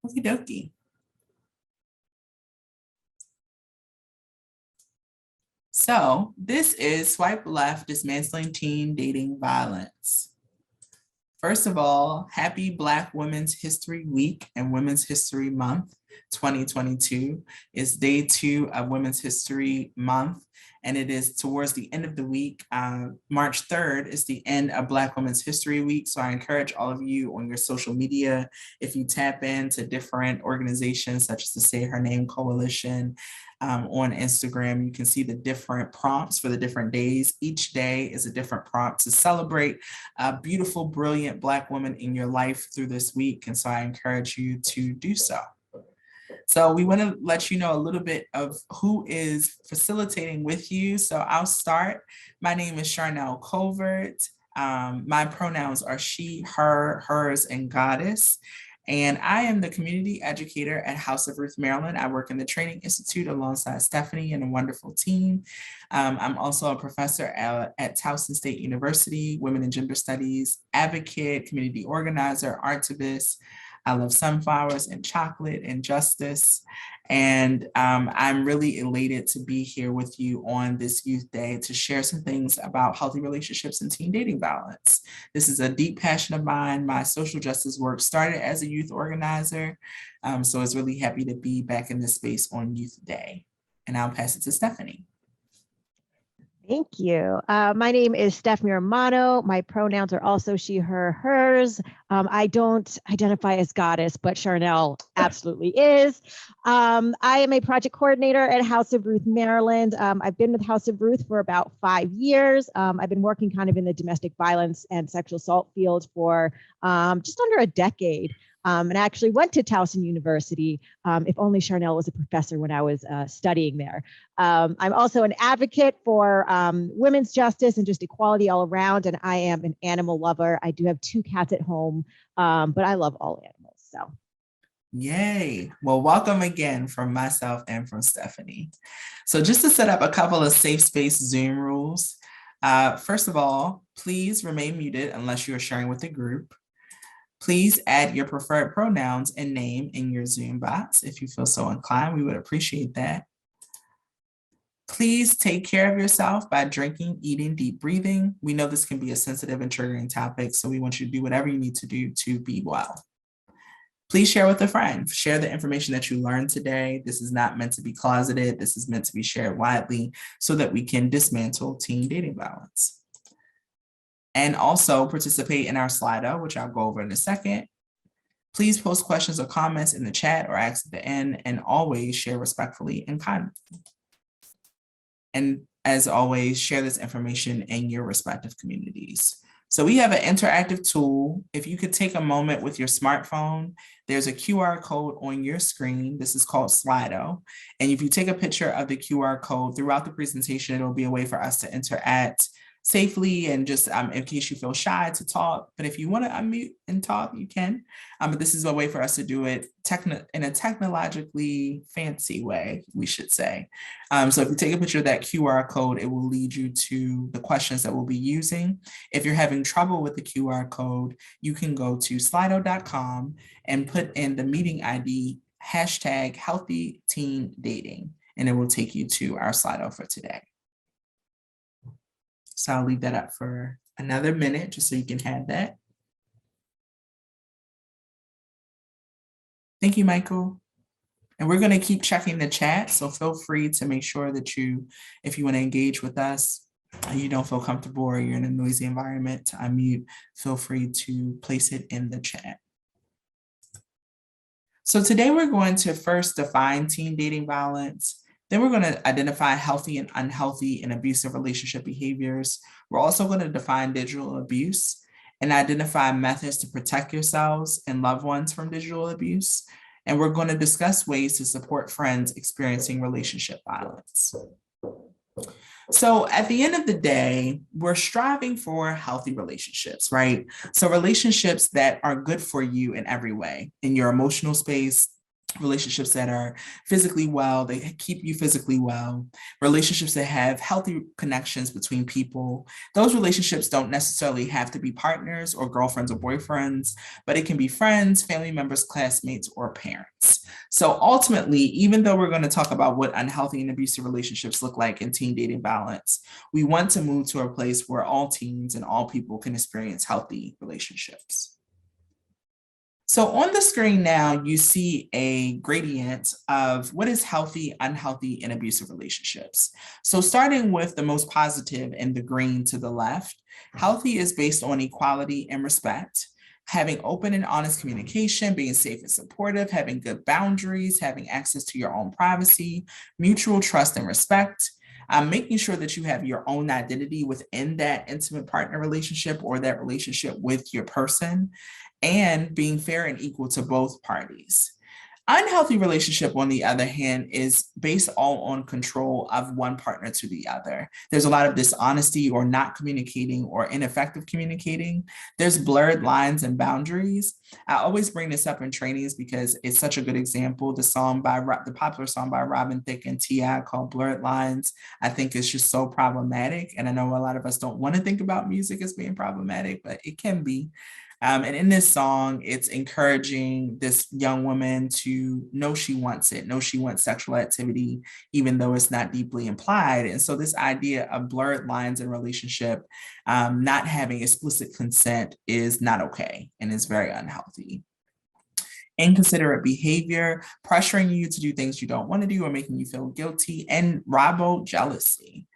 Okie dokie. So this is Swipe Left, Dismantling Teen Dating Violence. First of all, happy Black Women's History Week and Women's History Month. 2022 is day 2 of Women's History Month, and it is towards the end of the week. March 3rd is the end of Black Women's History Week, so I encourage all of you on your social media, if you tap into different organizations such as the Say Her Name Coalition, on Instagram, you can see the different prompts for the different days. Each day is a different prompt to celebrate a beautiful, brilliant Black woman in your life through this week. And so I encourage you to do so. So we want to let you know a little bit of who is facilitating with you. So I'll start. My name is Charnel Covert. My pronouns are she, her, hers, and goddess. And I am the community educator at House of Ruth, Maryland. I work in the Training Institute alongside Stephanie and a wonderful team. I'm also a professor at Towson State University, Women and Gender Studies, advocate, community organizer, artivist. I love sunflowers and chocolate and justice. And I'm really elated to be here with you on this Youth Day to share some things about healthy relationships and teen dating violence. This is a deep passion of mine. My social justice work started as a youth organizer. So I was really happy to be back in this space on Youth Day. And I'll pass it to Stephanie. Thank you. My name is Stephanie Romano. My pronouns are also she, her, hers. I don't identify as goddess, but Charnel absolutely is. I am a project coordinator at House of Ruth, Maryland. I've been with House of Ruth for about 5 years. I've been working kind of in the domestic violence and sexual assault field for just under a decade. And I actually went to Towson University, if only Charnel was a professor when I was studying there. I'm also an advocate for women's justice and just equality all around, and I am an animal lover. I do have 2 cats at home, but I love all animals, so. Yay. Well, welcome again from myself and from Stephanie. So just to set up a couple of safe space Zoom rules. First of all, please remain muted unless you are sharing with the group. Please add your preferred pronouns and name in your Zoom box if you feel so inclined. We would appreciate that. Please take care of yourself by drinking, eating, deep breathing. We know this can be a sensitive and triggering topic, so we want you to do whatever you need to do to be well. Please share with a friend. Share the information that you learned today. This is not meant to be closeted. This is meant to be shared widely so that we can dismantle teen dating violence. And also participate in our Slido, which I'll go over in a second. Please post questions or comments in the chat or ask at the end, and always share respectfully and kindly. And as always, share this information in your respective communities. So we have an interactive tool. If you could take a moment with your smartphone, there's a QR code on your screen. This is called Slido. And if you take a picture of the QR code throughout the presentation, it'll be a way for us to interact safely and just in case you feel shy to talk. But if you want to unmute and talk, you can. But this is a way for us to do it in a technologically fancy way, we should say. So if you take a picture of that QR code, it will lead you to the questions that we'll be using. If you're having trouble with the QR code, you can go to slido.com and put in the meeting ID #HealthyTeenDating, and it will take you to our Slido for today. So I'll leave that up for another minute just so you can have that. Thank you, Michael. And we're going to keep checking the chat. So feel free to make sure that if you want to engage with us and you don't feel comfortable or you're in a noisy environment to unmute, feel free to place it in the chat. So today we're going to first define teen dating violence. Then we're going to identify healthy and unhealthy and abusive relationship behaviors. We're also going to define digital abuse and identify methods to protect yourselves and loved ones from digital abuse. And we're going to discuss ways to support friends experiencing relationship violence. So at the end of the day, we're striving for healthy relationships, right? So relationships that are good for you in every way, in your emotional space, relationships that are physically well, they keep you physically well, relationships that have healthy connections between people. Those relationships don't necessarily have to be partners or girlfriends or boyfriends, but it can be friends, family members, classmates, or parents. So ultimately, even though we're going to talk about what unhealthy and abusive relationships look like in teen dating balance, we want to move to a place where all teens and all people can experience healthy relationships. So on the screen now, you see a gradient of what is healthy, unhealthy, and abusive relationships. So starting with the most positive in the green to the left, healthy is based on equality and respect, having open and honest communication, being safe and supportive, having good boundaries, having access to your own privacy, mutual trust and respect, making sure that you have your own identity within that intimate partner relationship or that relationship with your person, and being fair and equal to both parties. Unhealthy relationship, on the other hand, is based all on control of one partner to the other. There's a lot of dishonesty or not communicating or ineffective communicating. There's blurred lines and boundaries. I always bring this up in trainings because it's such a good example. The popular song by Robin Thicke and T.I. called Blurred Lines, I think is just so problematic. And I know a lot of us don't want to think about music as being problematic, but it can be. And in this song, it's encouraging this young woman to know she wants it, know she wants sexual activity, even though it's not deeply implied. And so this idea of blurred lines in relationship, not having explicit consent is not okay and is very unhealthy. Inconsiderate behavior, pressuring you to do things you don't want to do or making you feel guilty, and jealousy.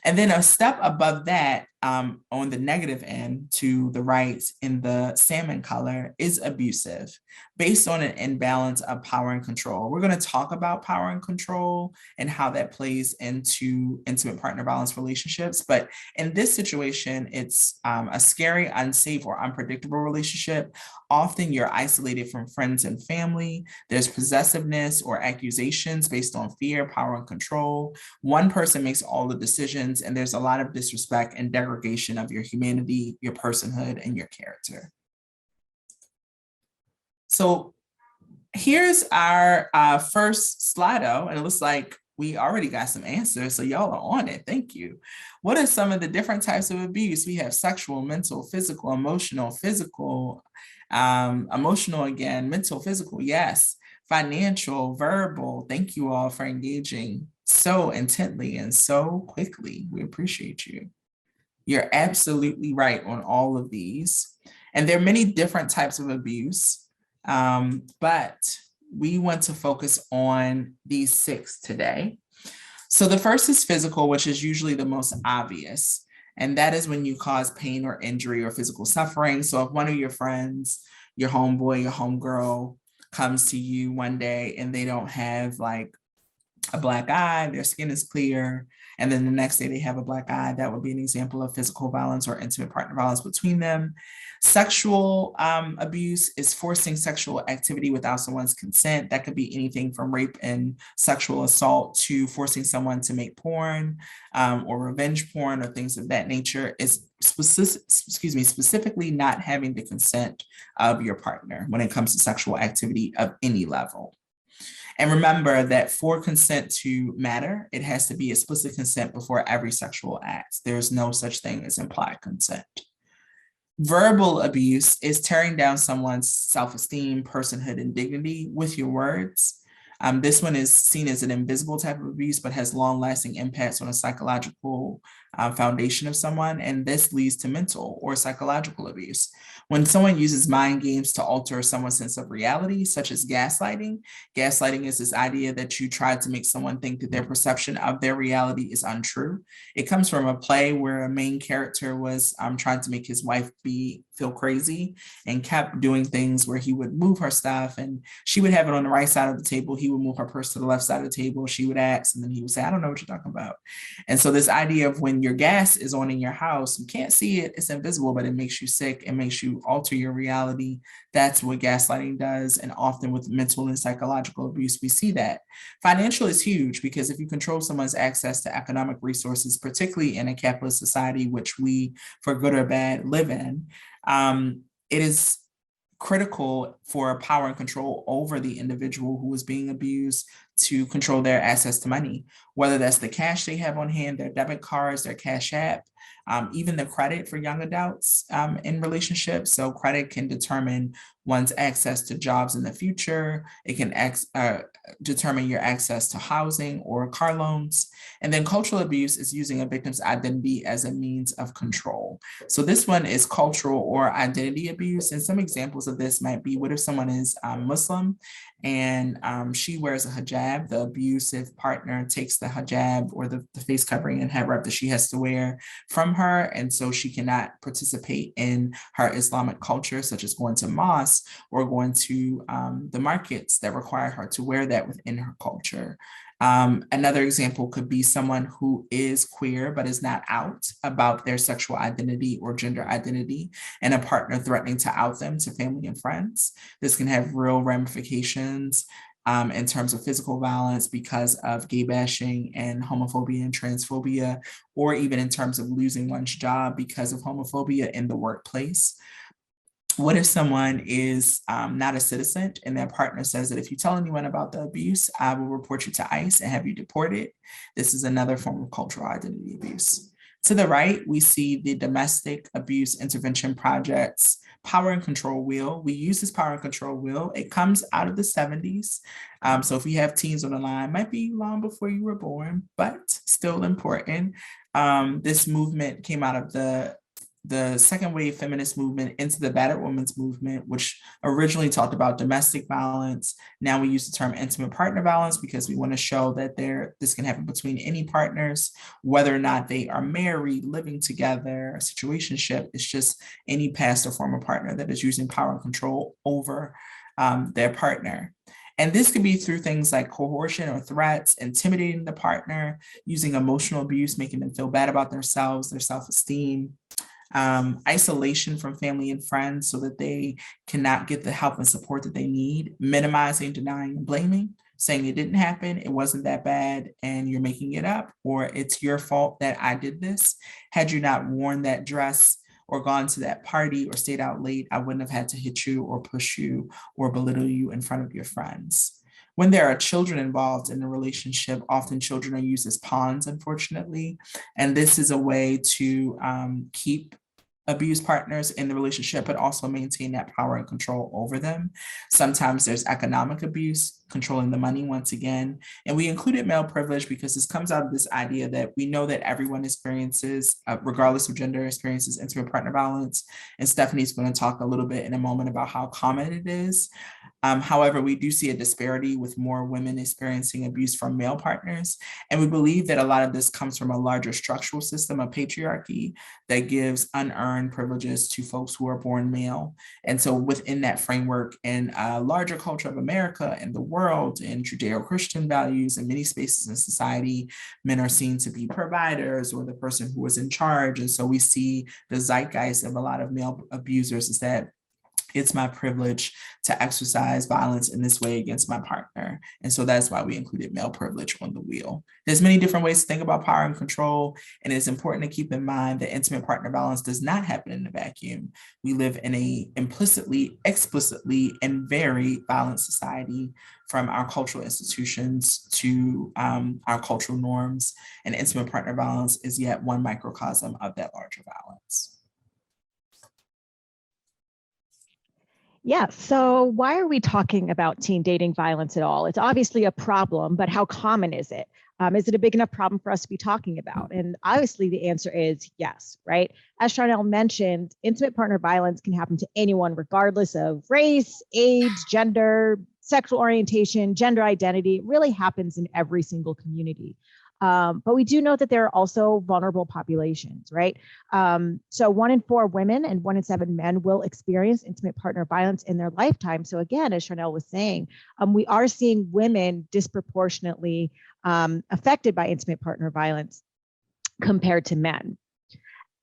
And then a step above that, on the negative end to the right in the salmon color, is abusive, based on an imbalance of power and control. We're going to talk about power and control and how that plays into intimate partner violence relationships. But in this situation, it's a scary, unsafe, or unpredictable relationship. Often you're isolated from friends and family. There's possessiveness or accusations based on fear, power, and control. One person makes all the decisions, and there's a lot of disrespect and degradation of your humanity, your personhood, and your character. So here's our first Slido, and it looks like we already got some answers, so y'all are on it. Thank you. What are some of the different types of abuse? We have sexual, mental, physical, emotional, emotional again, mental, physical, yes, financial, verbal. Thank you all for engaging so intently and so quickly. We appreciate you. You're absolutely right on all of these. And there are many different types of abuse, but we want to focus on these 6 today. So the first is physical, which is usually the most obvious. And that is when you cause pain or injury or physical suffering. So if one of your friends, your homeboy, your homegirl comes to you one day and they don't have like a black eye, their skin is clear, and then the next day they have a black eye, that would be an example of physical violence or intimate partner violence between them. Sexual abuse is forcing sexual activity without someone's consent. That could be anything from rape and sexual assault to forcing someone to make porn or revenge porn or things of that nature. Is specifically not having the consent of your partner when it comes to sexual activity of any level. And remember that for consent to matter, it has to be explicit consent before every sexual act. There's no such thing as implied consent. Verbal abuse is tearing down someone's self-esteem, personhood, and dignity with your words. This one is seen as an invisible type of abuse, but has long-lasting impacts on a psychological foundation of someone, and this leads to mental or psychological abuse. When someone uses mind games to alter someone's sense of reality, such as gaslighting. Gaslighting is this idea that you try to make someone think that their perception of their reality is untrue. It comes from a play where a main character was trying to make his wife feel crazy and kept doing things where he would move her stuff and she would have it on the right side of the table. He would move her purse to the left side of the table. She would ask, and then he would say, I don't know what you're talking about. And so this idea of when your gas is on in your house, you can't see it, it's invisible, but it makes you sick, it makes you alter your reality. That's what gaslighting does. And often with mental and psychological abuse, we see that. Financial is huge because if you control someone's access to economic resources, particularly in a capitalist society, which we, for good or bad, live in, it is critical for power and control over the individual who is being abused to control their access to money, whether that's the cash they have on hand, their debit cards, their cash app, even the credit for young adults in relationships. So credit can determine one's access to jobs in the future. It can determine your access to housing or car loans. And then cultural abuse is using a victim's identity as a means of control. So this one is cultural or identity abuse. And some examples of this might be, what if someone is Muslim and she wears a hijab, the abusive partner takes the hijab or the face covering and head wrap that she has to wear from her. And so she cannot participate in her Islamic culture, such as going to mosque or going to the markets that require her to wear that within her culture. Another example could be someone who is queer but is not out about their sexual identity or gender identity, and a partner threatening to out them to family and friends. This can have real ramifications in terms of physical violence because of gay bashing and homophobia and transphobia, or even in terms of losing one's job because of homophobia in the workplace. What if someone is not a citizen and their partner says that if you tell anyone about the abuse, I will report you to ICE and have you deported? This is another form of cultural identity abuse. To the right, we see the Domestic Abuse Intervention Project's Power and Control Wheel. We use this Power and Control Wheel. It comes out of the 70s. So if you have teens on the line, it might be long before you were born, but still important. This movement came out of the second wave feminist movement into the battered women's movement, which originally talked about domestic violence. Now we use the term intimate partner violence because we want to show that this can happen between any partners, whether or not they are married, living together, a situationship. It's just any past or former partner that is using power and control over their partner. And this could be through things like coercion or threats, intimidating the partner, using emotional abuse, making them feel bad about themselves, their self-esteem, isolation from family and friends so that they cannot get the help and support that they need, minimizing, denying, and blaming, saying it didn't happen, it wasn't that bad, and you're making it up, or it's your fault that I did this. Had you not worn that dress or gone to that party or stayed out late, I wouldn't have had to hit you or push you or belittle you in front of your friends. When there are children involved in a relationship, often children are used as pawns, unfortunately. And this is a way to keep abused partners in the relationship, but also maintain that power and control over them. Sometimes there's economic abuse, controlling the money once again. And we included male privilege because this comes out of this idea that we know that everyone experiences, regardless of gender, experiences intimate partner violence. And Stephanie's going to talk a little bit in a moment about how common it is. However, we do see a disparity with more women experiencing abuse from male partners. And we believe that a lot of this comes from a larger structural system of patriarchy that gives unearned privileges to folks who are born male. And so within that framework, in a larger culture of America and the world, and Judeo-Christian values in many spaces in society, men are seen to be providers or the person who is in charge. And so we see the zeitgeist of a lot of male abusers is that it's my privilege to exercise violence in this way against my partner. And so that's why we included male privilege on the wheel. There's many different ways to think about power and control. And it's important to keep in mind that intimate partner violence does not happen in a vacuum. We live in a implicitly, explicitly, and very violent society, from our cultural institutions to our cultural norms. And intimate partner violence is yet one microcosm of that larger violence. Yeah, so why are we talking about teen dating violence at all? It's obviously a problem, but how common is it? Is it a big enough problem for us to be talking about? And obviously the answer is yes, right? As Charnel mentioned, intimate partner violence can happen to anyone regardless of race, age, gender, sexual orientation, gender identity. It really happens in every single community. But we do know that there are also vulnerable populations, right? So 1 in 4 women and 1 in 7 men will experience intimate partner violence in their lifetime. So again, as Charnel was saying, we are seeing women disproportionately affected by intimate partner violence compared to men.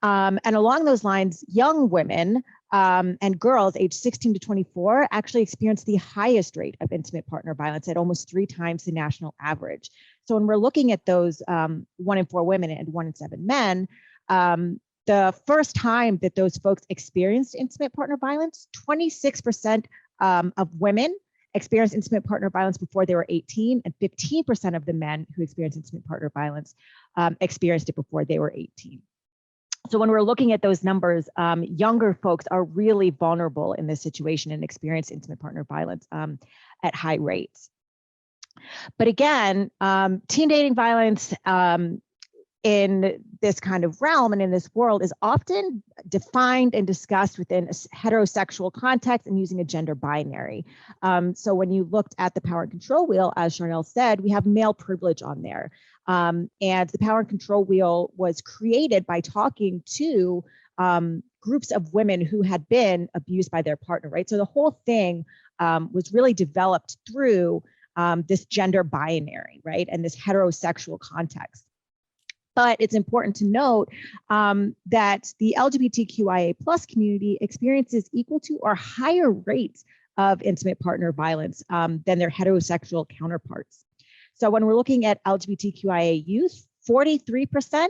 And along those lines, young women and girls aged 16 to 24 actually experience the highest rate of intimate partner violence at almost 3 times the national average. So when we're looking at those 1 in 4 women and 1 in 7 men, the first time that those folks experienced intimate partner violence, 26% of women experienced intimate partner violence before they were 18, and 15% of the men who experienced intimate partner violence experienced it before they were 18. So when we're looking at those numbers, younger folks are really vulnerable in this situation and experience intimate partner violence at high rates. But again, teen dating violence in this kind of realm and in this world is often defined and discussed within a heterosexual context and using a gender binary. So when you looked at the power and control wheel, as Charnel said, we have male privilege on there. And the power and control wheel was created by talking to groups of women who had been abused by their partner, right? So the whole thing was really developed through this gender binary, right? And this heterosexual context. But it's important to note that the LGBTQIA+ community experiences equal to or higher rates of intimate partner violence than their heterosexual counterparts. So when we're looking at LGBTQIA youth, 43%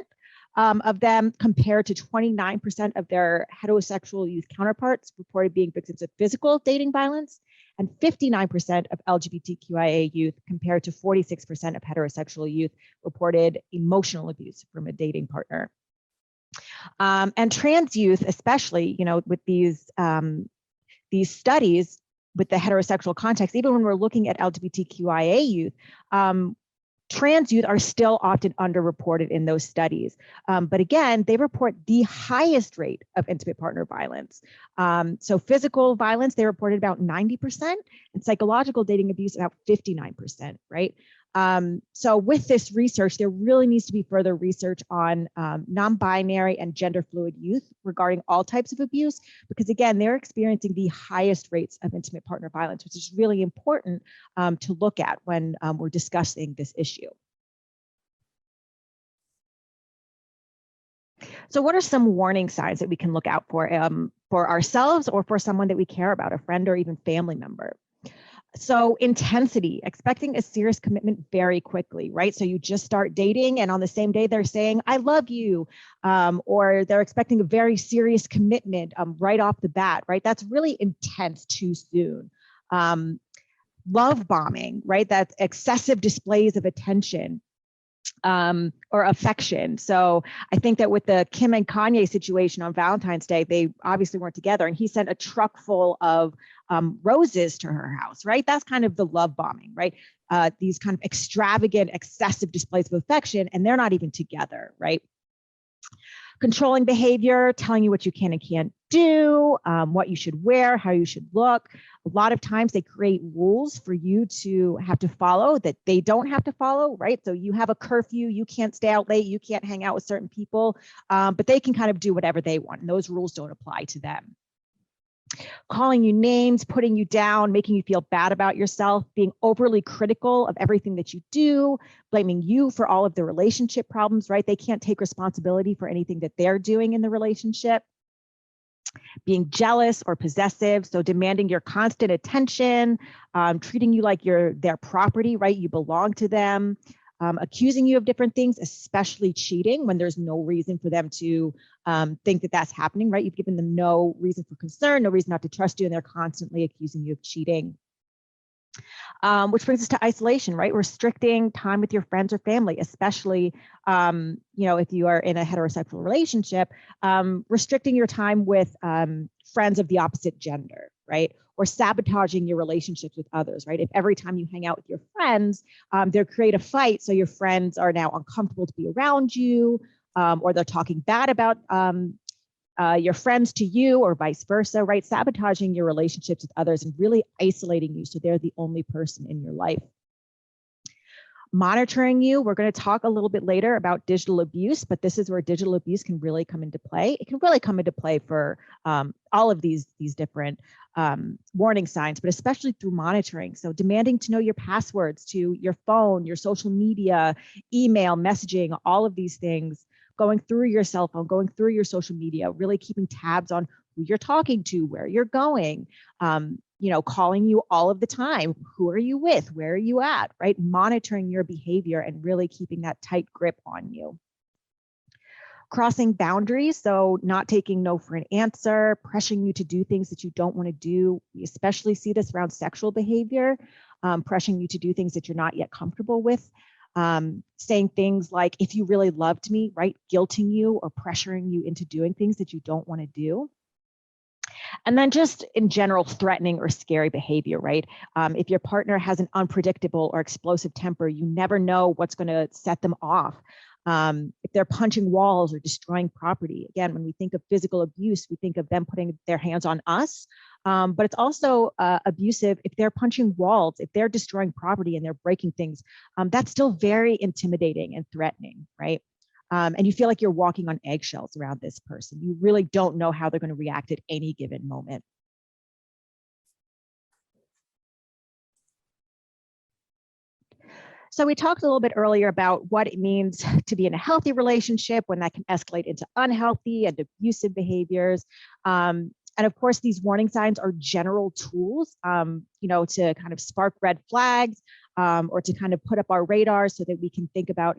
of them compared to 29% of their heterosexual youth counterparts reported being victims of physical dating violence, and 59% of LGBTQIA youth compared to 46% of heterosexual youth reported emotional abuse from a dating partner. And trans youth, especially, with these studies with the heterosexual context, even when we're looking at LGBTQIA youth, trans youth are still often underreported in those studies. But again, they report the highest rate of intimate partner violence. So physical violence, they reported about 90%, and psychological dating abuse about 59%, right? So with this research, there really needs to be further research on non-binary and gender fluid youth regarding all types of abuse, because again, they're experiencing the highest rates of intimate partner violence, which is really important to look at when we're discussing this issue. So what are some warning signs that we can look out for ourselves or for someone that we care about, a friend or even family member? So intensity, expecting a serious commitment very quickly, right? So you just start dating and on the same day they're saying, I love you, or they're expecting a very serious commitment right off the bat, right? That's really intense too soon. Love bombing, right? That's excessive displays of attention or affection. So I think that with the Kim and Kanye situation on Valentine's Day, they obviously weren't together, and he sent a truck full of roses to her house, right? That's kind of the love bombing, right? These kind of extravagant, excessive displays of affection, and they're not even together, right? Controlling behavior, telling you what you can and can't do, what you should wear, how you should look. A lot of times they create rules for you to have to follow that they don't have to follow, right? So you have a curfew, you can't stay out late, you can't hang out with certain people, but they can kind of do whatever they want, and those rules don't apply to them. Calling you names, putting you down, making you feel bad about yourself, being overly critical of everything that you do, blaming you for all of the relationship problems, right? They can't take responsibility for anything that they're doing in the relationship. Being jealous or possessive, so demanding your constant attention, treating you like you're their property, right? You belong to them. Accusing you of different things, especially cheating when there's no reason for them to think that that's happening, right? You've given them no reason for concern, no reason not to trust you, and they're constantly accusing you of cheating. Which brings us to isolation, right? Restricting time with your friends or family, especially, if you are in a heterosexual relationship, restricting your time with friends of the opposite gender, right? Or sabotaging your relationships with others, right? If every time you hang out with your friends, they create a fight, so your friends are now uncomfortable to be around you, or they're talking bad about your friends to you, or vice versa, right? Sabotaging your relationships with others and really isolating you so they're the only person in your life. Monitoring you. We're going to talk a little bit later about digital abuse, but this is where digital abuse can really come into play. It can really come into play for all of these different warning signs, but especially through monitoring. So demanding to know your passwords to your phone, your social media, email, messaging, all of these things, going through your cell phone, going through your social media, really keeping tabs on who you're talking to, where you're going, calling you all of the time. Who are you with? Where are you at, right? Monitoring your behavior and really keeping that tight grip on you. Crossing boundaries, so not taking no for an answer, pressuring you to do things that you don't want to do. We especially see this around sexual behavior, pressuring you to do things that you're not yet comfortable with. Saying things like, if you really loved me, right? Guilting you or pressuring you into doing things that you don't want to do. And then just in general, threatening or scary behavior, right? If your partner has an unpredictable or explosive temper, you never know what's going to set them off. If they're punching walls or destroying property, again, when we think of physical abuse, we think of them putting their hands on us, but it's also abusive if they're punching walls, if they're destroying property and they're breaking things. That's still very intimidating and threatening, right? And you feel like you're walking on eggshells around this person. You really don't know how they're going to react at any given moment. So we talked a little bit earlier about what it means to be in a healthy relationship, when that can escalate into unhealthy and abusive behaviors. And of course, these warning signs are general tools, to kind of spark red flags, or to kind of put up our radar so that we can think about,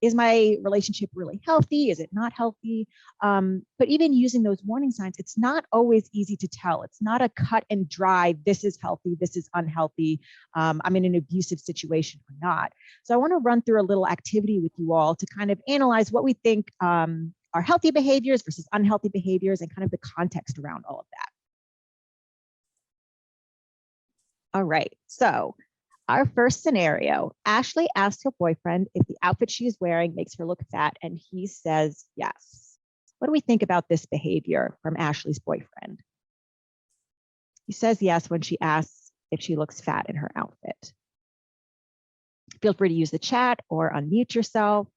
is my relationship really healthy? Is it not healthy? But even using those warning signs, it's not always easy to tell. It's not a cut and dry, this is healthy, this is unhealthy, I'm in an abusive situation or not. So I want to run through a little activity with you all to kind of analyze what we think are healthy behaviors versus unhealthy behaviors and kind of the context around all of that. All right, so our first scenario, Ashley asks her boyfriend if the outfit she is wearing makes her look fat, and he says yes. What do we think about this behavior from Ashley's boyfriend? He says yes when she asks if she looks fat in her outfit. Feel free to use the chat or unmute yourself.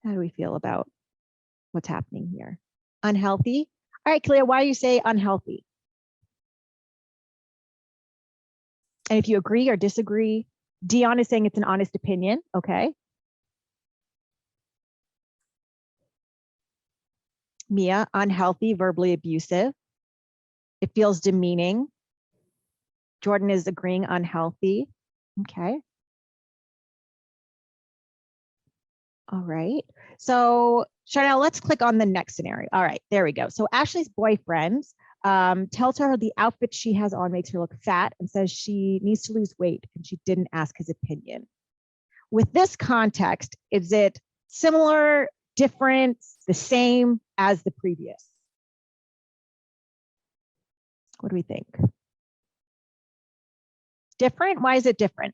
How do we feel about what's happening here? Unhealthy? All right, Clea, why do you say unhealthy? And if you agree or disagree, Dion is saying it's an honest opinion. Okay. Mia, unhealthy, verbally abusive. It feels demeaning. Jordan is agreeing unhealthy. Okay. All right. So Chanel, let's click on the next scenario. All right, there we go. So Ashley's boyfriend tells her the outfit she has on makes her look fat and says she needs to lose weight, and she didn't ask his opinion. With this context, is it similar, different, the same as the previous? What do we think? Different? Why is it different?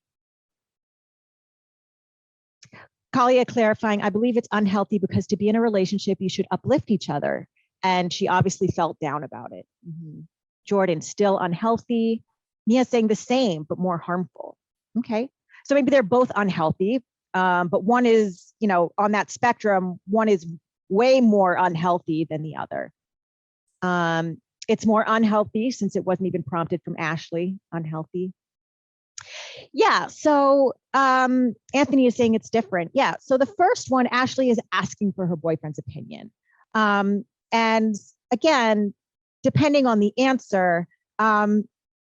Kalia clarifying, I believe it's unhealthy because to be in a relationship, you should uplift each other. And she obviously felt down about it. Mm-hmm. Jordan, still unhealthy. Mia saying the same, but more harmful. Okay. So maybe they're both unhealthy, but one is, on that spectrum, one is way more unhealthy than the other. It's more unhealthy since it wasn't even prompted from Ashley, unhealthy. Yeah, so Anthony is saying it's different. Yeah, so the first one, Ashley is asking for her boyfriend's opinion. And again, depending on the answer,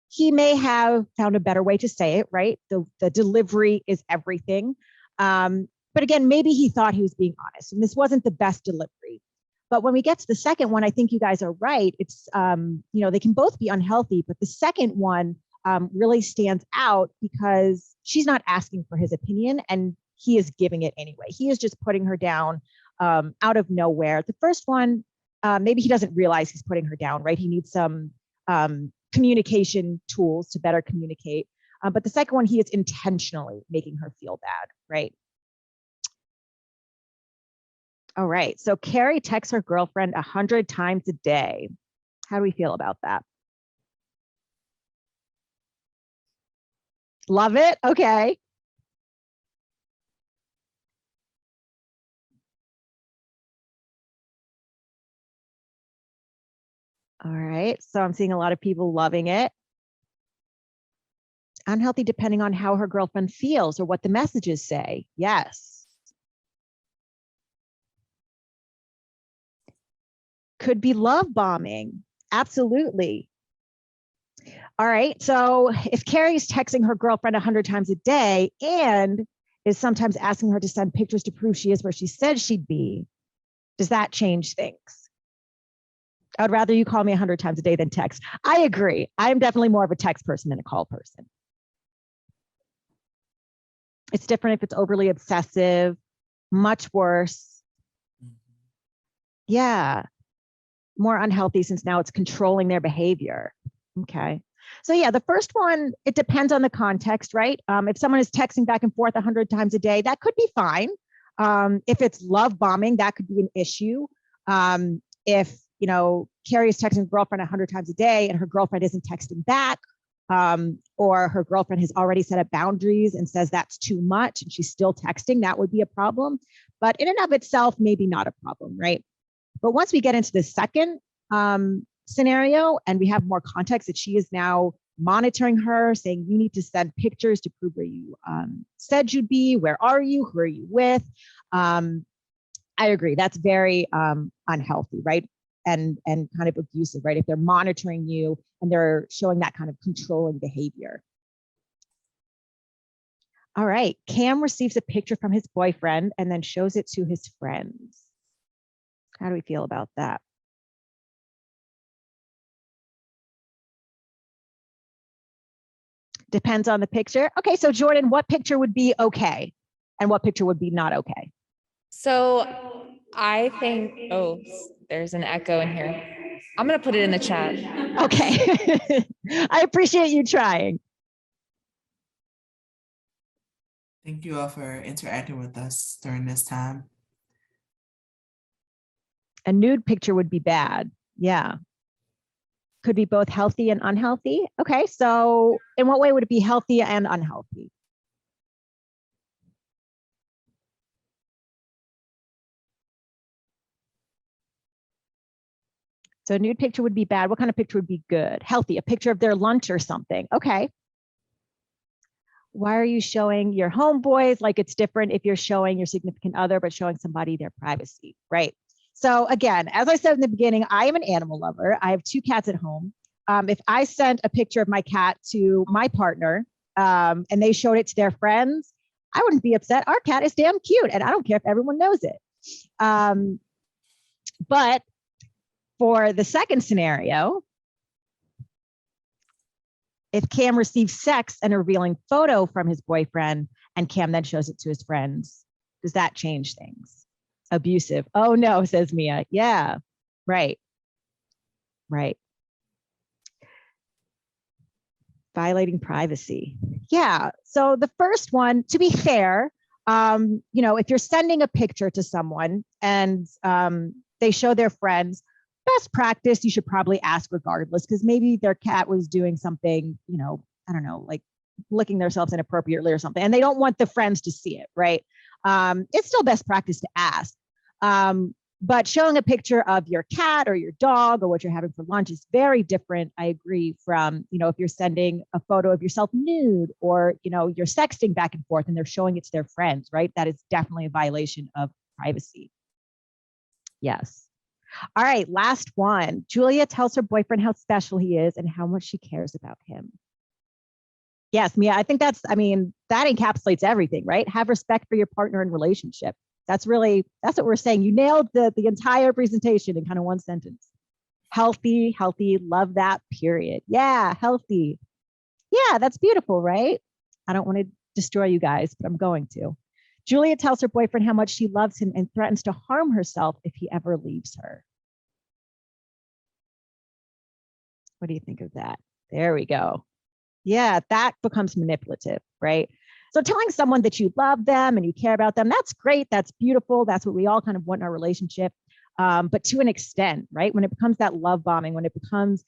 he may have found a better way to say it, right? The delivery is everything. But again, maybe he thought he was being honest, and this wasn't the best delivery. But when we get to the second one, I think you guys are right. It's, they can both be unhealthy, but the second one really stands out because she's not asking for his opinion and he is giving it anyway. He is just putting her down out of nowhere. The first one, maybe he doesn't realize he's putting her down, right? He needs some communication tools to better communicate. But the second one, he is intentionally making her feel bad, right? All right, so Carrie texts her girlfriend 100 times a day. How do we feel about that? Love it, okay. All right, so I'm seeing a lot of people loving it. Unhealthy depending on how her girlfriend feels or what the messages say. Yes. Could be love bombing. Absolutely. All right, so if Carrie's texting her girlfriend 100 times a day and is sometimes asking her to send pictures to prove she is where she said she'd be. Does that change things? I would rather you call me 100 times a day than text. I agree. I'm definitely more of a text person than a call person. It's different if it's overly obsessive, much worse. Yeah, more unhealthy since now it's controlling their behavior. Okay. So yeah, the first one, it depends on the context, right? If someone is texting back and forth 100 times a day, that could be fine. If it's love bombing, that could be an issue. If, Carrie is texting her girlfriend 100 times a day and her girlfriend isn't texting back, or her girlfriend has already set up boundaries and says that's too much and she's still texting, that would be a problem. But in and of itself, maybe not a problem, right? But once we get into the second scenario and we have more context that she is now monitoring her, saying you need to send pictures to prove where you said you'd be, where are you, who are you with? I agree, that's very unhealthy, right? And kind of abusive, right? If they're monitoring you and they're showing that kind of controlling behavior. All right, Cam receives a picture from his boyfriend and then shows it to his friends. How do we feel about that? Depends on the picture. Okay, so Jordan, what picture would be okay? And what picture would be not okay? So I think, there's an echo in here. I'm going to put it in the chat. Okay. I appreciate you trying. Thank you all for interacting with us during this time. A nude picture would be bad. Yeah. Could be both healthy and unhealthy. Okay, so in what way would it be healthy and unhealthy? So a nude picture would be bad. What kind of picture would be good? Healthy, a picture of their lunch or something. Okay. Why are you showing your homeboys? Like it's different if you're showing your significant other, but showing somebody their privacy, right? So again, as I said in the beginning, I am an animal lover. I have 2 cats at home. If I sent a picture of my cat to my partner and they showed it to their friends, I wouldn't be upset. Our cat is damn cute and I don't care if everyone knows it. But for the second scenario, if Cam receives sex and a revealing photo from his boyfriend and Cam then shows it to his friends, does that change things? Abusive. Oh no, says Mia. Yeah, right. Right. Violating privacy. Yeah. So the first one, to be fair, if you're sending a picture to someone and they show their friends, best practice, you should probably ask regardless, because maybe their cat was doing something, I don't know, like licking themselves inappropriately or something, and they don't want the friends to see it, right? It's still best practice to ask. But showing a picture of your cat or your dog or what you're having for lunch is very different, I agree, from, if you're sending a photo of yourself nude or, you're sexting back and forth and they're showing it to their friends, right? That is definitely a violation of privacy. Yes. All right, last one. Julia tells her boyfriend how special he is and how much she cares about him. Yes, Mia, I think that encapsulates everything, right? Have respect for your partner and relationship. That's what we're saying. You nailed the entire presentation in kind of one sentence. Healthy, love that, period. Yeah, healthy. Yeah, that's beautiful, right? I don't want to destroy you guys, but I'm going to. Julia tells her boyfriend how much she loves him and threatens to harm herself if he ever leaves her. What do you think of that? There we go. Yeah, that becomes manipulative, right? So telling someone that you love them and you care about them, that's great. That's beautiful. That's what we all kind of want in our relationship. But to an extent, right? When it becomes that love bombing, when it becomes,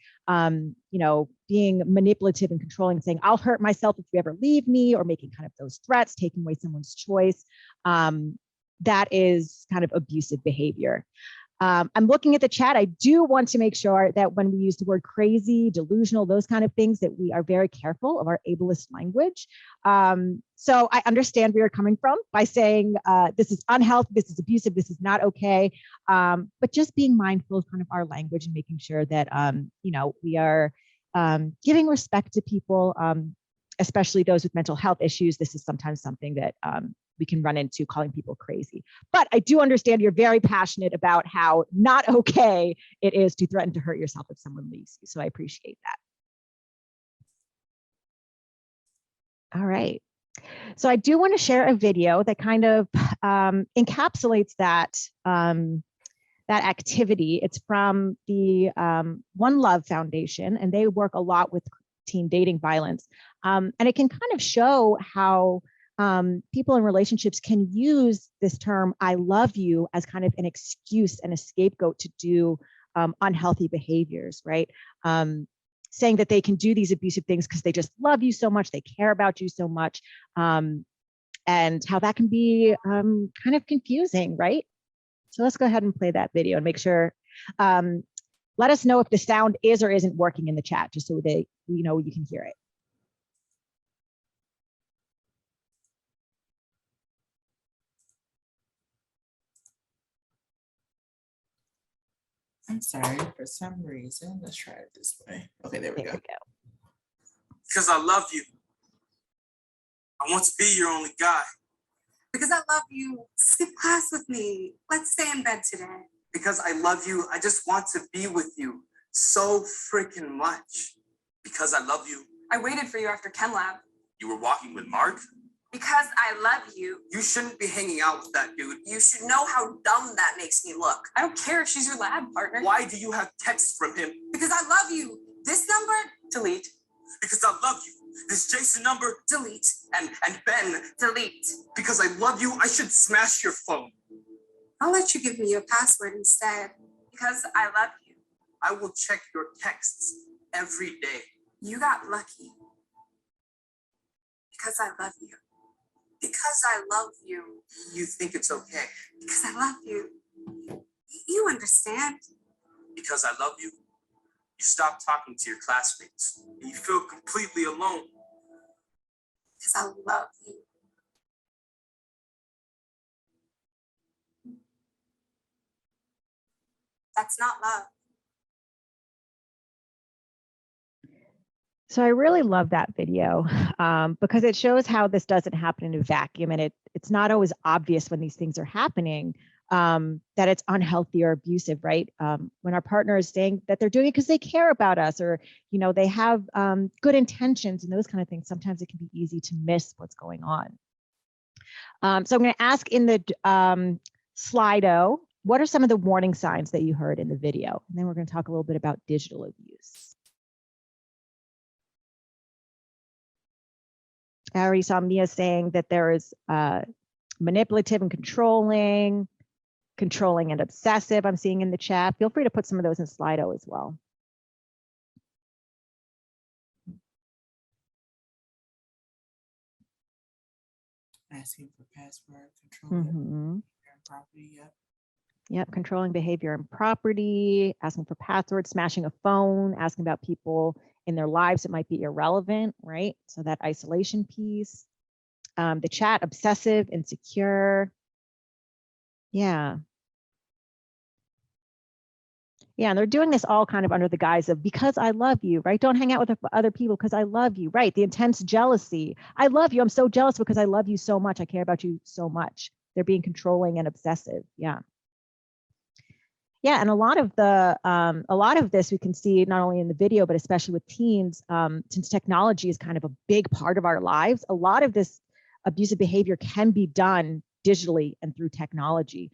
being manipulative and controlling, saying, I'll hurt myself if you ever leave me, or making kind of those threats, taking away someone's choice, that is kind of abusive behavior. I'm looking at the chat. I do want to make sure that when we use the word crazy, delusional, those kind of things, that we are very careful of our ableist language. So I understand where you're coming from by saying this is unhealthy, this is abusive, this is not okay. But just being mindful of kind of our language and making sure that, we are giving respect to people, especially those with mental health issues. This is sometimes something that, we can run into calling people crazy. But I do understand you're very passionate about how not okay it is to threaten to hurt yourself if someone leaves you. So I appreciate that. All right. So I do want to share a video that kind of encapsulates that that activity. It's from the One Love Foundation, and they work a lot with teen dating violence. And it can kind of show how people in relationships can use this term, I love you, as kind of an excuse and a scapegoat to do unhealthy behaviors, right? Saying that they can do these abusive things because they just love you so much, they care about you so much, and how that can be kind of confusing, right? So let's go ahead and play that video and make sure, let us know if the sound is or isn't working in the chat, just so that you know you can hear it. I'm sorry, for some reason, let's try it this way. Okay, there we go. Because I love you. I want to be your only guy. Because I love you. Skip class with me. Let's stay in bed today. Because I love you. I just want to be with you so freaking much. Because I love you. I waited for you after Chem Lab. You were walking with Mark? Because I love you. You shouldn't be hanging out with that dude. You should know how dumb that makes me look. I don't care if she's your lab partner. Why do you have texts from him? Because I love you. This number, delete. Because I love you. This Jason number, Delete. And Ben, Delete. because I love you, I should smash your phone. I'll let you give me your password instead. Because I love you. I will check your texts every day. You got lucky. Because I love you. Because I love you. You think it's okay. Because I love you. You understand. Because I love you. You stop talking to your classmates and you feel completely alone. Because I love you. That's not love. So I really love that video because it shows how this doesn't happen in a vacuum, and it's not always obvious when these things are happening that it's unhealthy or abusive, right? When our partner is saying that they're doing it because they care about us, or they have good intentions and those kind of things, sometimes it can be easy to miss what's going on. So I'm going to ask in the Slido, what are some of the warning signs that you heard in the video? And then we're going to talk a little bit about digital abuse. I already saw Mia saying that there is manipulative and controlling and obsessive, I'm seeing in the chat. Feel free to put some of those in Slido as well. Asking for password, control property, yep. Yep, controlling behavior and property, asking for passwords, smashing a phone, asking about people in their lives that might be irrelevant, right? So that isolation piece. The chat, obsessive, insecure. Yeah. Yeah, and they're doing this all kind of under the guise of because I love you, right? Don't hang out with other people because I love you, right? The intense jealousy. I love you. I'm so jealous because I love you so much. I care about you so much. They're being controlling and obsessive. Yeah. Yeah, and a lot of this we can see not only in the video, but especially with teens, since technology is kind of a big part of our lives, a lot of this abusive behavior can be done digitally and through technology,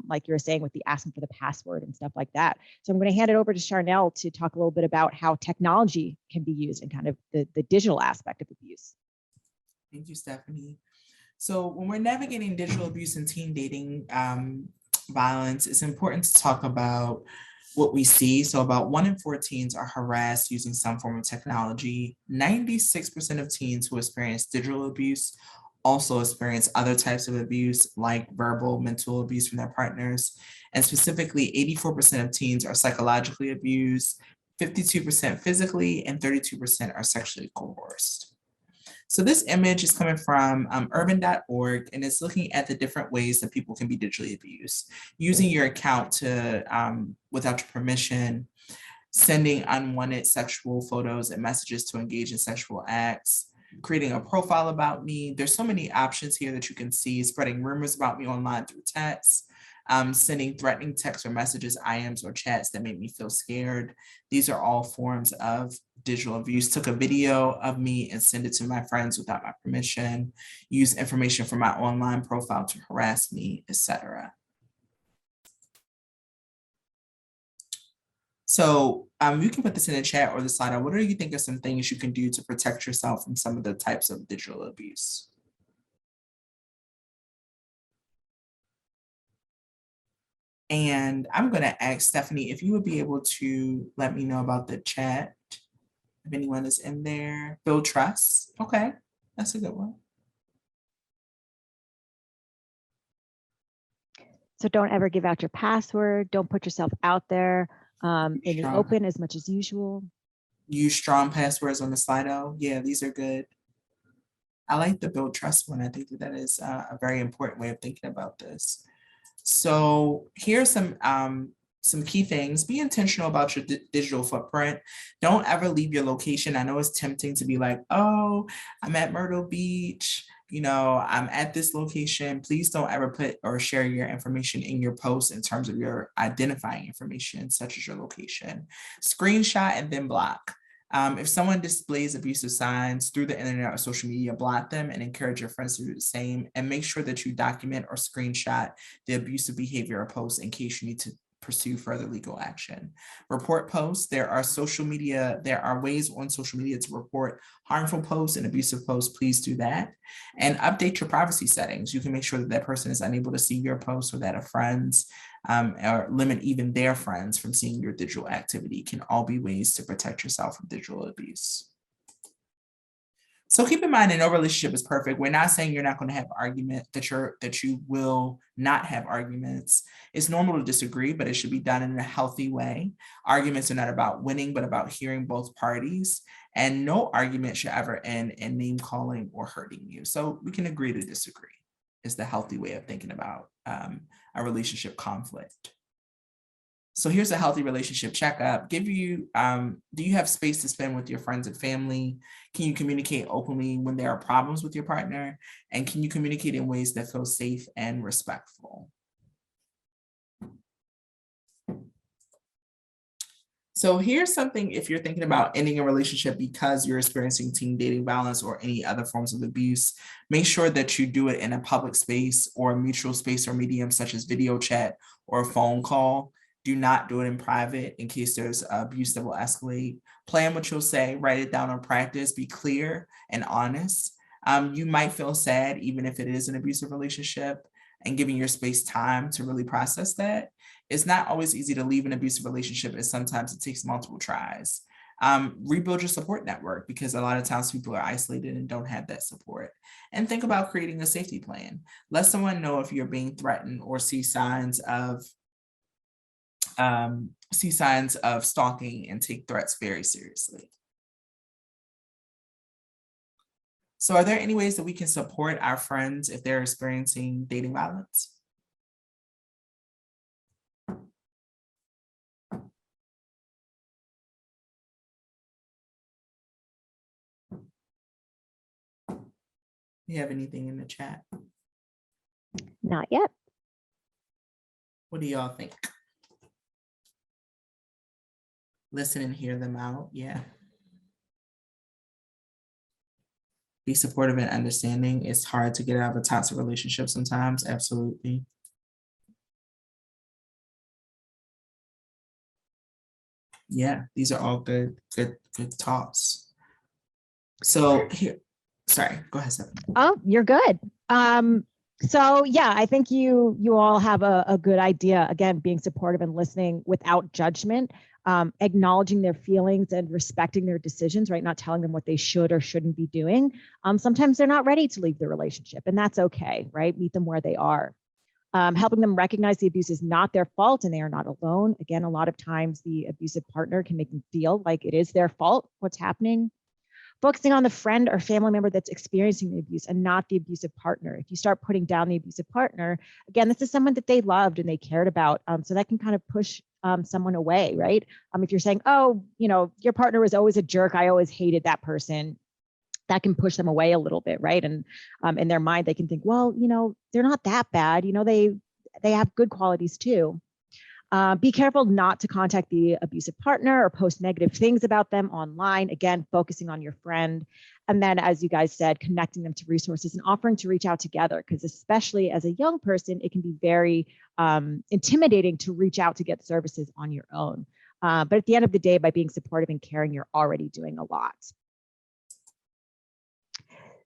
like you were saying with the asking for the password and stuff like that. So I'm going to hand it over to Charnel to talk a little bit about how technology can be used in kind of the digital aspect of abuse. Thank you, Stephanie. So when we're navigating digital abuse and teen dating violence, it's important to talk about what we see. So about 1 in 4 teens are harassed using some form of technology. 96% of teens who experience digital abuse also experience other types of abuse like verbal, mental abuse from their partners. And specifically, 84% of teens are psychologically abused, 52% physically, and 32% are sexually coerced. So this image is coming from urban.org, and it's looking at the different ways that people can be digitally abused. Using your account to, without your permission, sending unwanted sexual photos and messages to engage in sexual acts, creating a profile about me. There's so many options here that you can see, spreading rumors about me online through text, sending threatening texts or messages, IMs or chats that make me feel scared. These are all forms of digital abuse. Took a video of me and send it to my friends without my permission, use information from my online profile to harass me, etc. So you can put this in the chat or the slide. What do you think are some things you can do to protect yourself from some of the types of digital abuse? And I'm going to ask Stephanie if you would be able to let me know about the chat. If anyone is in there. Build trust. Okay, that's a good one. So don't ever give out your password. Don't put yourself out there in the open as much as usual. Use strong passwords on the Slido. Yeah, these are good. I like the build trust one. I think that is a very important way of thinking about this. So here's some key things. Be intentional about your digital footprint. Don't ever leave your location. I know it's tempting to be like, oh, I'm at Myrtle Beach. You know, I'm at this location. Please don't ever put or share your information in your post in terms of your identifying information, such as your location. Screenshot and then block. If someone displays abusive signs through the internet or social media, block them and encourage your friends to do the same. And make sure that you document or screenshot the abusive behavior or post in case you need to pursue further legal action. Report posts. There are ways on social media to report harmful posts and abusive posts. Please do that. And update your privacy settings. You can make sure that that person is unable to see your posts or that of friends, or limit even their friends from seeing your digital activity. Can all be ways to protect yourself from digital abuse. So keep in mind that no relationship is perfect. We're not saying you're not going to have argument, that you will not have arguments. It's normal to disagree, but it should be done in a healthy way. Arguments are not about winning, but about hearing both parties. And no argument should ever end in name calling or hurting you. So we can agree to disagree is the healthy way of thinking about a relationship conflict. So here's a healthy relationship checkup. Do you have space to spend with your friends and family? Can you communicate openly when there are problems with your partner? And can you communicate in ways that feel safe and respectful? So here's something if you're thinking about ending a relationship because you're experiencing teen dating violence or any other forms of abuse, make sure that you do it in a public space or a mutual space or medium such as video chat or a phone call. Do not do it in private in case there's abuse that will escalate. Plan what you'll say, write it down on practice, be clear and honest. You might feel sad even if it is an abusive relationship, and giving your space time to really process that. It's not always easy to leave an abusive relationship, and sometimes it takes multiple tries. Rebuild your support network because a lot of times people are isolated and don't have that support. And think about creating a safety plan. Let someone know if you're being threatened or see signs of stalking, and take threats very seriously. So are there any ways that we can support our friends if they're experiencing dating violence? You have anything in the chat? Not yet. What do y'all think? Listen and hear them out. Yeah. Be supportive and understanding. It's hard to get out of a toxic relationship sometimes. Absolutely. Yeah, these are all good thoughts. So here, sorry, go ahead, Stephanie. Oh, you're good. So yeah, I think you all have a good idea. Again, being supportive and listening without judgment, acknowledging their feelings and respecting their decisions, right? Not telling them what they should or shouldn't be doing. Sometimes they're not ready to leave the relationship, and that's okay, right? Meet them where they are. Helping them recognize the abuse is not their fault and they are not alone. Again, a lot of times the abusive partner can make them feel like it is their fault what's happening. Focusing on the friend or family member that's experiencing the abuse and not the abusive partner. If you start putting down the abusive partner, again, this is someone that they loved and they cared about. So that can kind of push someone away, right? If you're saying, oh, your partner was always a jerk, I always hated that person. that can push them away a little bit, right? And in their mind, they can think, well, they're not that bad. They have good qualities too. Be careful not to contact the abusive partner or post negative things about them online. Again, focusing on your friend. And then, as you guys said, connecting them to resources and offering to reach out together, because especially as a young person, it can be very intimidating to reach out to get services on your own. But at the end of the day, by being supportive and caring, you're already doing a lot.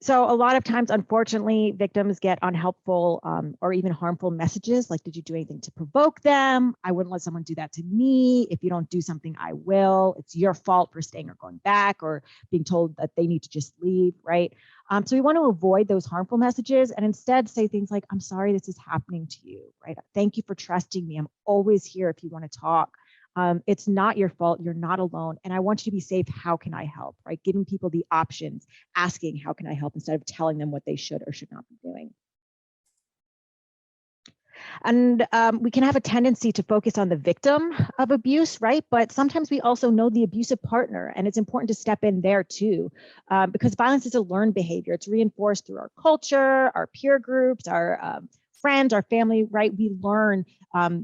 So a lot of times, unfortunately, victims get unhelpful or even harmful messages like, did you do anything to provoke them? I wouldn't let someone do that to me. If you don't do something, I will. It's your fault for staying or going back, or being told that they need to just leave, right? So we want to avoid those harmful messages and instead say things like, I'm sorry this is happening to you, right? Thank you for trusting me. I'm always here if you want to talk. It's not your fault. You're not alone. And I want you to be safe. How can I help? Right? Giving people the options, asking, how can I help, instead of telling them what they should or should not be doing. And we can have a tendency to focus on the victim of abuse, right? But sometimes we also know the abusive partner, and it's important to step in there too, because violence is a learned behavior. It's reinforced through our culture, our peer groups, our friends, our family, right? We learn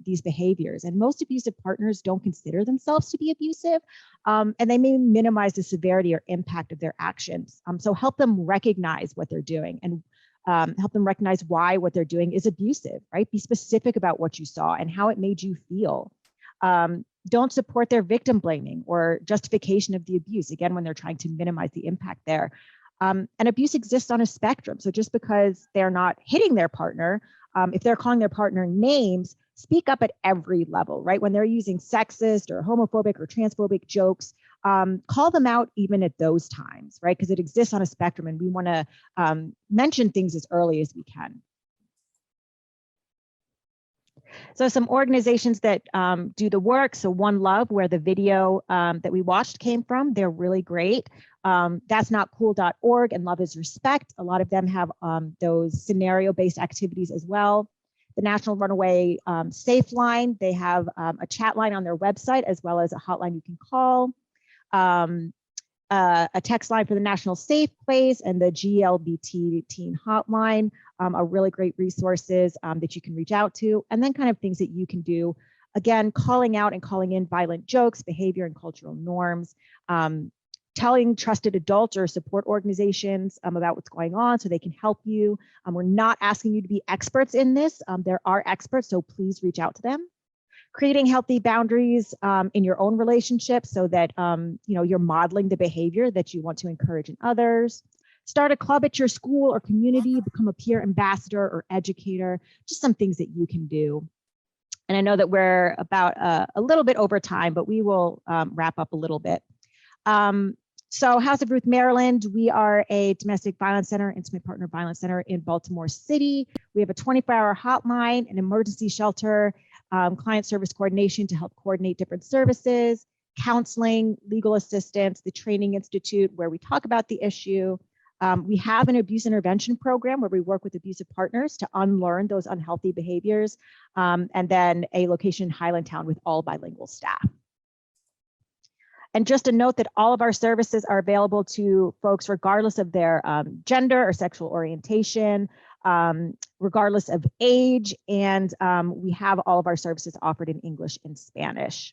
these behaviors, and most abusive partners don't consider themselves to be abusive, and they may minimize the severity or impact of their actions. So help them recognize what they're doing and help them recognize why what they're doing is abusive, right? Be specific about what you saw and how it made you feel. Don't support their victim blaming or justification of the abuse, again, when they're trying to minimize the impact there. And abuse exists on a spectrum. So just because they're not hitting their partner, if they're calling their partner names, speak up at every level, right? When they're using sexist or homophobic or transphobic jokes, call them out even at those times, right? Because it exists on a spectrum, and we want to mention things as early as we can. So some organizations that do the work. So One Love, where the video that we watched came from, they're really great. That's Not Cool.org and Love is Respect. A lot of them have those scenario-based activities as well. The National Runaway Safe Line, they have a chat line on their website, as well as a hotline you can call. A text line for the National Safe Place and the GLBT Teen Hotline are really great resources that you can reach out to, and then kind of things that you can do. Again, calling out and calling in violent jokes, behavior, and cultural norms. Telling trusted adults or support organizations about what's going on so they can help you. We're not asking you to be experts in this. There are experts, so please reach out to them. Creating healthy boundaries in your own relationships so that you're modeling the behavior that you want to encourage in others. Start a club at your school or community, become a peer ambassador or educator, just some things that you can do. And I know that we're about a little bit over time, but we will wrap up a little bit. So House of Ruth, Maryland, we are a domestic violence center, intimate partner violence center in Baltimore City. We have a 24-hour hotline, an emergency shelter, client service coordination to help coordinate different services, counseling, legal assistance, the Training Institute where we talk about the issue. We have an abuse intervention program where we work with abusive partners to unlearn those unhealthy behaviors, and then a location in Highland Town with all bilingual staff. And just a note that all of our services are available to folks regardless of their gender or sexual orientation, regardless of age, and we have all of our services offered in English and Spanish.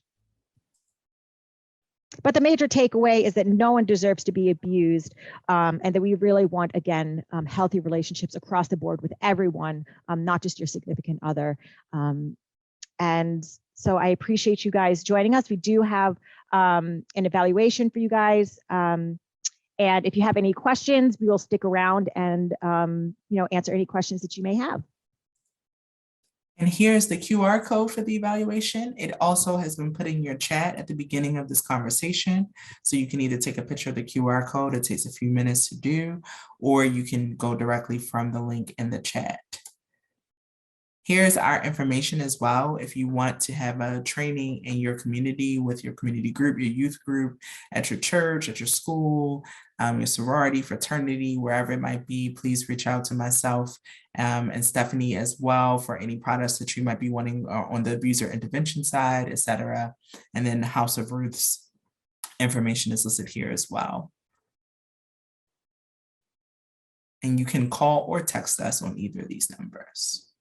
But the major takeaway is that no one deserves to be abused, and that we really want, again, healthy relationships across the board with everyone, not just your significant other. And so I appreciate you guys joining us. We do have an evaluation for you guys. And if you have any questions, we will stick around and answer any questions that you may have. And here's the QR code for the evaluation. It also has been put in your chat at the beginning of this conversation. So you can either take a picture of the QR code, it takes a few minutes to do, or you can go directly from the link in the chat. Here's our information as well. If you want to have a training in your community with your community group, your youth group, at your church, at your school, your sorority, fraternity, wherever it might be, please reach out to myself and Stephanie as well for any products that you might be wanting on the abuser intervention side, etc. And then House of Ruth's information is listed here as well. And you can call or text us on either of these numbers.